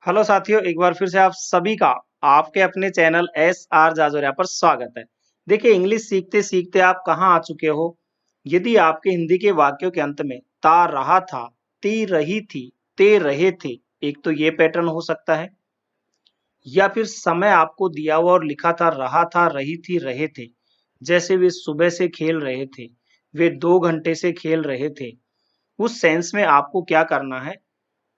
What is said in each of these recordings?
Hello साथियों, एक बार फिर से आप सभी का आपके अपने चैनल एस आर जाजोरिया पर स्वागत है। देखिए, इंग्लिश सीखते सीखते आप कहाँ आ चुके हो। यदि आपके हिंदी के वाक्यों के अंत में ता रहा था, ती रही थी, ते रहे थे, एक तो ये पैटर्न हो सकता है, या फिर समय आपको दिया हुआ और लिखा था, रही थी, रहे थे। जैसे वे सुबह से खेल रहे थे, वे 2 घंटे से खेल रहे थे। उस सेंस में आपको क्या करना है,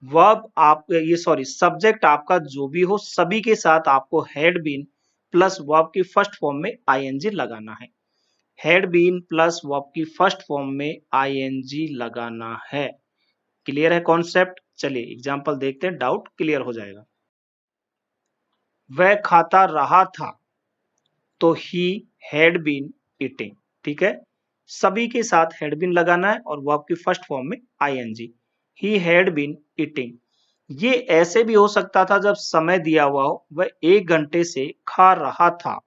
वर्ब आप ये सॉरी सब्जेक्ट आपका जो भी हो, सभी के साथ आपको हैड बीन प्लस वर्ब की फर्स्ट फॉर्म में आईएनजी लगाना है। हैड बीन प्लस वर्ब की फर्स्ट फॉर्म में आईएनजी लगाना है। क्लियर है कॉन्सेप्ट? चलिए एग्जांपल देखते हैं, डाउट क्लियर हो जाएगा। वह खाता रहा था, तो ही हैड बीन ईटिंग। ठीक है, सभी के साथ हैड बीन लगाना है और वर्ब की फर्स्ट फॉर्म में ING. He had been eating. ये ऐसे भी हो सकता था जब समय दिया हुआ हो, वह 1 घंटे से खा रहा था,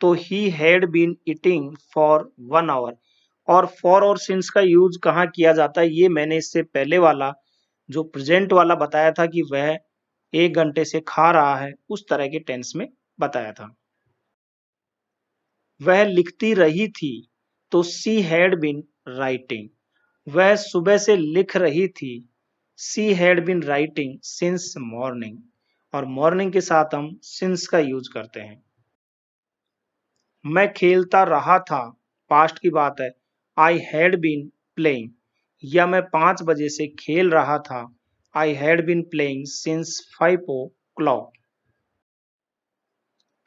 तो he had been eating for 1 hour. और फॉर और सिंस का यूज कहाँ किया जाता है, ये मैंने इससे पहले वाला जो प्रेजेंट वाला बताया था कि वह 1 घंटे से खा रहा है, उस तरह के टेंस में बताया था। वह लिखती रही थी, तो सी हैड बीन राइटिंग। वह सुबह से लिख रही थी, she had been writing since morning. और मॉर्निंग के साथ हम सिंस का यूज करते हैं। मैं खेलता रहा था, पास्ट की बात है, आई हैड बीन प्लेइंग। या मैं 5 बजे से खेल रहा था, I had been playing since 5 o'clock।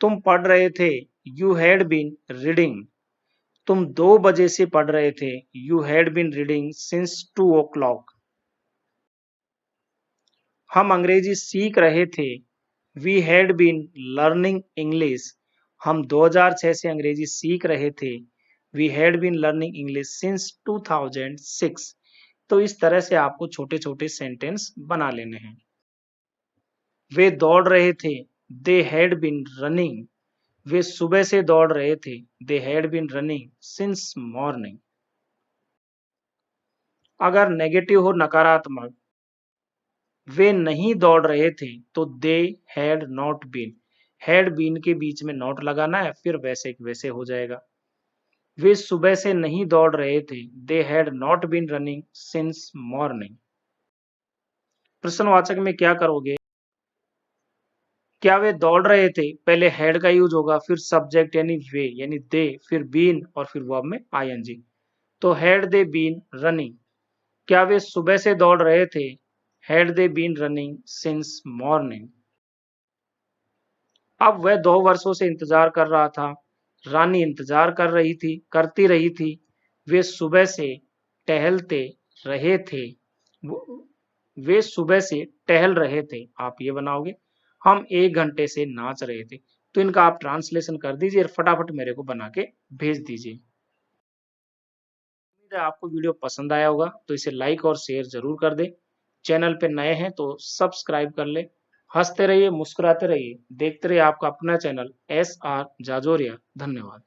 तुम पढ़ रहे थे, यू हैड बीन रीडिंग। तुम 2 बजे से पढ़ रहे थे, you had been reading since 2 o'clock। हम अंग्रेजी सीख रहे थे, we had been learning English. हम 2006 से अंग्रेजी सीख रहे थे, we had been learning English since 2006। तो इस तरह से आपको छोटे छोटे सेंटेंस बना लेने हैं। वे दौड़ रहे थे, दे हैड बीन रनिंग। वे सुबह से दौड़ रहे थे, they had been running since morning. अगर नेगेटिव हो, नकारात्मक, वे नहीं दौड़ रहे थे, तो they had not been. Had been के बीच में नॉट लगाना है, फिर वैसे के वैसे हो जाएगा। वे सुबह से नहीं दौड़ रहे थे, they had not been running since morning. प्रश्नवाचक में क्या करोगे? क्या वे दौड़ रहे थे, पहले हैड का यूज होगा, फिर सब्जेक्ट यानी वे यानी दे, फिर बीन और फिर वर्ब में आईएनजी। तो हैड दे बीन रनिंग। क्या वे सुबह से दौड़ रहे थे, had they been running since morning. अब वह 2 वर्षों से इंतजार कर रहा था, रानी इंतजार कर रही थी, करती रही थी। वे सुबह से टहलते रहे थे, वे सुबह से टहल रहे थे। आप ये बनाओगे। हम 1 घंटे से नाच रहे थे। तो इनका आप ट्रांसलेशन कर दीजिए और फटाफट मेरे को बना के भेज दीजिए। उम्मीद है आपको वीडियो पसंद आया होगा, तो इसे लाइक और शेयर जरूर कर दें। चैनल पे नए हैं तो सब्सक्राइब कर ले। हंसते रहिए, मुस्कुराते रहिए, देखते रहिए आपका अपना चैनल एस आर जाजोरिया। धन्यवाद।